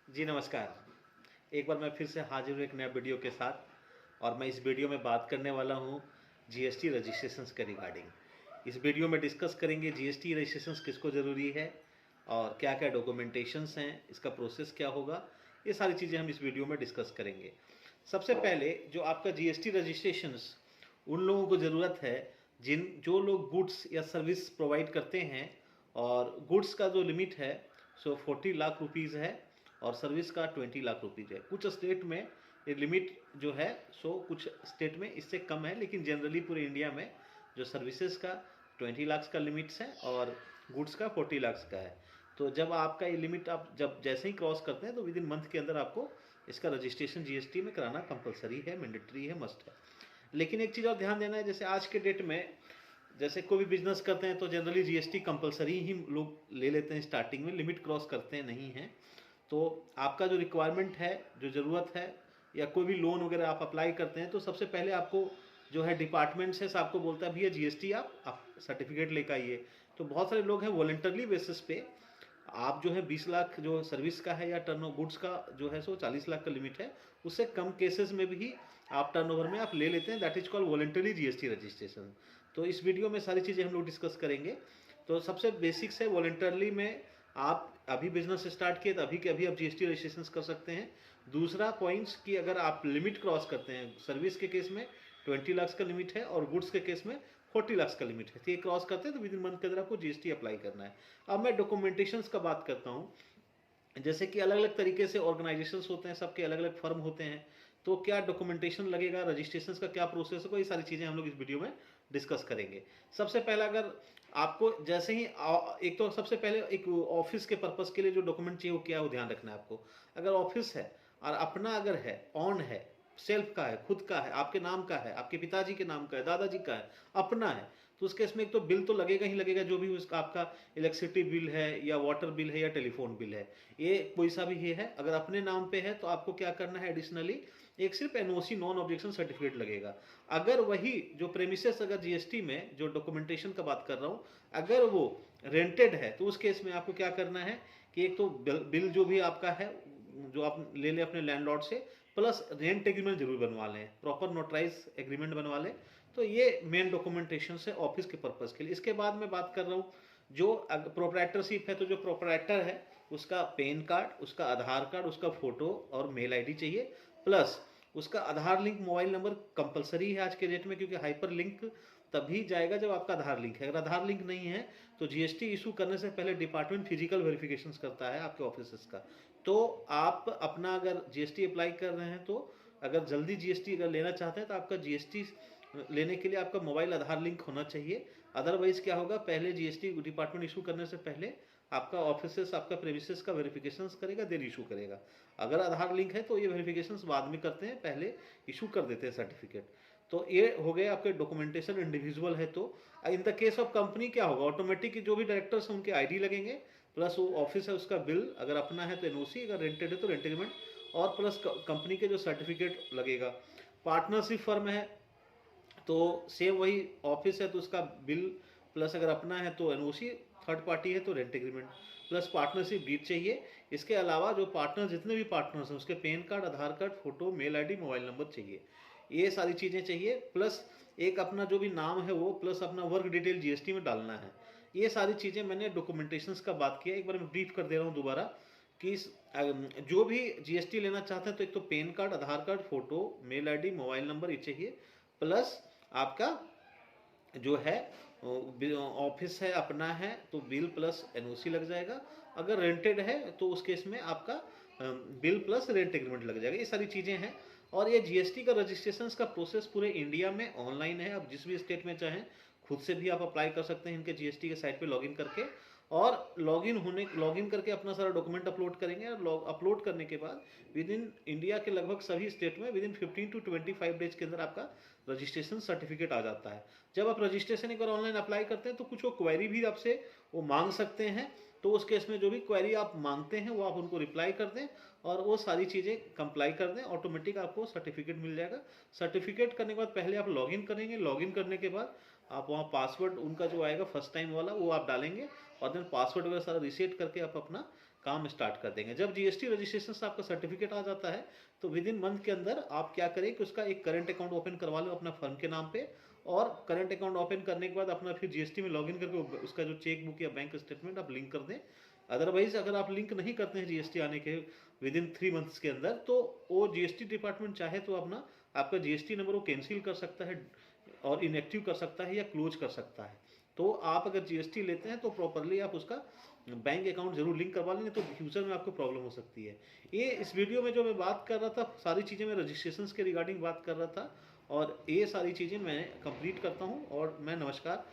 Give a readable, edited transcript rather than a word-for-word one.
जी नमस्कार। एक बार मैं फिर से हाजिर हूँ एक नया वीडियो के साथ और मैं इस वीडियो में बात करने वाला हूँ जीएसटी रजिस्ट्रेशंस के रिगार्डिंग। इस वीडियो में डिस्कस करेंगे जीएसटी रजिस्ट्रेशंस किसको ज़रूरी है और क्या क्या डॉक्यूमेंटेशंस हैं, इसका प्रोसेस क्या होगा, ये सारी चीज़ें हम इस वीडियो में डिस्कस करेंगे। सबसे पहले जो आपका जीएसटी रजिस्ट्रेशंस उन लोगों को ज़रूरत है जो लोग गुड्स या सर्विस प्रोवाइड करते हैं और गुड्स का जो लिमिट है सो 40 लाख रुपीज़ है और सर्विस का 20 लाख रुपीज़ है। कुछ स्टेट में ये लिमिट जो है सो कुछ स्टेट में इससे कम है, लेकिन जनरली पूरे इंडिया में जो सर्विसेज का 20 लाख का लिमिट्स है और गुड्स का 40 लाख का है। तो जब आपका ये लिमिट आप जब जैसे ही क्रॉस करते हैं तो विद इन मंथ के अंदर आपको इसका रजिस्ट्रेशन जीएसटी में कराना कंपलसरी है, मैंडेटरी है, मस्ट है। लेकिन एक चीज़ और ध्यान देना है, जैसे आज के डेट में जैसे कोई भी बिजनेस करते हैं तो जनरली जीएसटी कंपलसरी ही लोग ले लेते हैं, स्टार्टिंग में लिमिट क्रॉस करते हैं नहीं है। तो आपका जो रिक्वायरमेंट है, जो ज़रूरत है, या कोई भी लोन वगैरह आप अप्लाई करते हैं तो सबसे पहले आपको जो है डिपार्टमेंट से आपको बोलता है भैया जीएसटी आप सर्टिफिकेट लेकर आइए। तो बहुत सारे लोग हैं वॉलंटरली बेसिस पे आप जो है 20 लाख जो सर्विस का है या टर्न गुड्स का जो है सो 40 लाख का लिमिट है, उससे कम केसेस में भी आप टर्नओवर में आप ले लेते हैं। That is called voluntary GST registration. तो इस वीडियो में सारी चीज़ें हम लोग डिस्कस करेंगे। तो सबसे बेसिक्स है वॉलंटरली में आप अभी बिजनेस स्टार्ट किए तो अभी के अभी आप जीएसटी रजिस्ट्रेशन कर सकते हैं। दूसरा पॉइंट्स कि अगर आप लिमिट क्रॉस करते हैं, सर्विस के केस में 20 लाख का लिमिट है और गुड्स के केस में 40 लाख का लिमिट है, तो ये क्रॉस करते हैं तो विद इन मंथ के अंदर आपको जीएसटी अप्लाई करना है। अब मैं डॉक्यूमेंटेशंस का बात करता हूँ। जैसे कि अलग अलग तरीके से ऑर्गेनाइजेशंस होते हैं, सबके अलग अलग फर्म होते हैं, तो क्या डॉक्यूमेंटेशन लगेगा, रजिस्ट्रेशन का क्या प्रोसेस होगा, ये सारी चीज़ें हम लोग इस वीडियो में डिस्कस करेंगे। सबसे पहला अगर आपको जैसे ही एक तो सबसे पहले एक ऑफिस के पर्पस के लिए जो डॉक्यूमेंट चाहिए वो क्या है वो ध्यान रखना है आपको। अगर ऑफिस है और अपना अगर है, ऑन है, सेल्फ का है, खुद का है, आपके नाम का है, आपके पिताजी के नाम का है, दादाजी का है, अपना है, तो उस केस में एक तो बिल तो लगेगा ही लगेगा, जो भी उसका आपका इलेक्ट्रिसिटी बिल है या वाटर बिल है या टेलीफोन बिल है, ये कोई सा भी ये है। अगर अपने नाम पे है तो आपको क्या करना है, एडिशनली एक सिर्फ एनओसी नॉन ऑब्जेक्शन सर्टिफिकेट लगेगा। अगर वही जो प्रेमिसेस अगर जीएसटी में जो डॉक्यूमेंटेशन का बात कर रहा हूँ, अगर वो रेंटेड है तो उस केस में आपको क्या करना है कि एक तो बिल जो भी आपका है जो आप ले लें अपने लैंडलॉर्ड से, प्लस रेंट एग्रीमेंट जरूर बनवा लें, प्रॉपर नोटराइज एग्रीमेंट बनवा लें। तो ये मेन डॉक्यूमेंटेशन है ऑफिस के पर्पज के लिए। इसके बाद मैं बात कर रहा हूँ जो प्रोपराइटरशिप है, तो जो प्रोपराइटर है उसका पैन कार्ड, उसका आधार कार्ड, उसका फोटो और मेल आईडी चाहिए, प्लस उसका आधार लिंक मोबाइल नंबर कंपलसरी है आज के डेट में, क्योंकि हाइपर लिंक तभी जाएगा जब आपका आधार लिंक है। अगर आधार लिंक नहीं है तो जीएसटी इशू करने से पहले डिपार्टमेंट फिजिकल वेरिफिकेशन करता है आपके ऑफिस का। तो आप अपना अगर जीएसटी अप्लाई कर रहे हैं तो अगर जल्दी जीएसटी अगर लेना चाहते हैं तो आपका जीएसटी लेने के लिए आपका मोबाइल आधार लिंक होना चाहिए। अदरवाइज क्या होगा, पहले जीएसटी डिपार्टमेंट इशू करने से पहले आपका ऑफिस आपका प्रेमिसेस का वेरिफिकेशन करेगा, देन इशू करेगा। अगर आधार लिंक है तो ये वेरिफिकेशन बाद में करते हैं, पहले इशू कर देते हैं सर्टिफिकेट। तो ये हो गए आपके डॉक्यूमेंटेशन। इंडिविजुअल है तो in the case of company क्या होगा, ऑटोमेटिक जो भी डायरेक्टर्स हैं उनके आईडी लगेंगे, प्लस वो ऑफिस है उसका बिल, अगर अपना है तो एनओसी, अगर रेंटेड है तो रेंट एग्रीमेंट, और प्लस कंपनी के जो सर्टिफिकेट लगेगा। पार्टनरशिप फर्म है तो सेम वही, ऑफिस है तो उसका बिल, प्लस अगर अपना है तो एनओसी, थर्ड पार्टी है तो rent agreement, plus partnership deed चाहिए। इसके अलावा जो पार्टनर जितने भी पार्टनर्स हैं उसके PAN card, Aadhaar card, photo, mail ID, mobile number चाहिए। ये सारी चीज़ें चाहिए, प्लस एक अपना जो भी नाम है वो, प्लस अपना वर्क डिटेल जीएसटी में डालना है। ये सारी चीज़ें मैंने डॉक्यूमेंटेशन का बात किया, एक बार मैं ब्रीफ कर दे रहा हूँ दोबारा कि जो भी जीएसटी लेना चाहते हैं तो एक तो PAN card, Aadhaar card, photo, mail ID, mobile number ये चाहिए, प्लस आपका जो है ऑफिस है अपना है तो बिल प्लस एनओसी लग जाएगा। अगर रेंटेड है तो उस केस में आपका बिल प्लस रेंट एग्रीमेंट लग जाएगा। ये सारी चीज़ें हैं। और ये जीएसटी का रजिस्ट्रेशन का प्रोसेस पूरे इंडिया में ऑनलाइन है। आप जिस भी स्टेट में चाहें खुद से भी आप अप्लाई कर सकते हैं इनके जीएसटी के साइट पे लॉगिन करके, और लॉगिन करके अपना सारा डॉक्यूमेंट अपलोड करेंगे, और अपलोड करने के बाद विद इन इंडिया के लगभग सभी स्टेट में विद इन 15 टू 25 डेज के अंदर आपका रजिस्ट्रेशन सर्टिफिकेट आ जाता है। जब आप रजिस्ट्रेशन एक बार ऑनलाइन अप्लाई करते हैं तो कुछ वो क्वेरी भी आपसे वो मांग सकते हैं, तो उस केस में जो भी क्वेरी आप मांगते हैं वो आप उनको रिप्लाई कर दें और वो सारी चीज़ें कंप्लाई कर दें, ऑटोमेटिक आपको सर्टिफिकेट मिल जाएगा। सर्टिफिकेट करने के बाद पहले आप लॉगिन करेंगे, लॉगिन करने के बाद आप वहाँ पासवर्ड उनका जो आएगा फर्स्ट टाइम वाला वो आप डालेंगे, और देन पासवर्ड वगैरह सारा रिसेट करके आप अपना काम स्टार्ट कर देंगे। जब जीएसटी रजिस्ट्रेशन से आपका सर्टिफिकेट आ जाता है तो विद इन मंथ के अंदर आप क्या करें कि उसका एक करंट अकाउंट ओपन करवा लो अपना फर्म के नाम पे, और करंट अकाउंट ओपन करने के बाद अपना फिर जीएसटी में लॉगिन करके उसका जो चेक बुक या बैंक स्टेटमेंट आप लिंक कर दें। अदरवाइज अगर आप लिंक नहीं करते हैं जीएसटी आने के विद इन 3 मंथ्स के अंदर, तो वो जीएसटी डिपार्टमेंट चाहे तो अपना आपका जीएसटी नंबर वो कैंसिल कर सकता है और इनएक्टिव कर सकता है या क्लोज कर सकता है। तो आप अगर जीएसटी लेते हैं तो प्रॉपरली आप उसका बैंक अकाउंट जरूर लिंक करवा लेंगे, तो फ्यूचर में आपको प्रॉब्लम हो सकती है। ये इस वीडियो में जो मैं बात कर रहा था सारी चीज़ें मैं रजिस्ट्रेशन के रिगार्डिंग बात कर रहा था, और ये सारी चीज़ें मैं कंप्लीट करता हूँ। और मैं नमस्कार,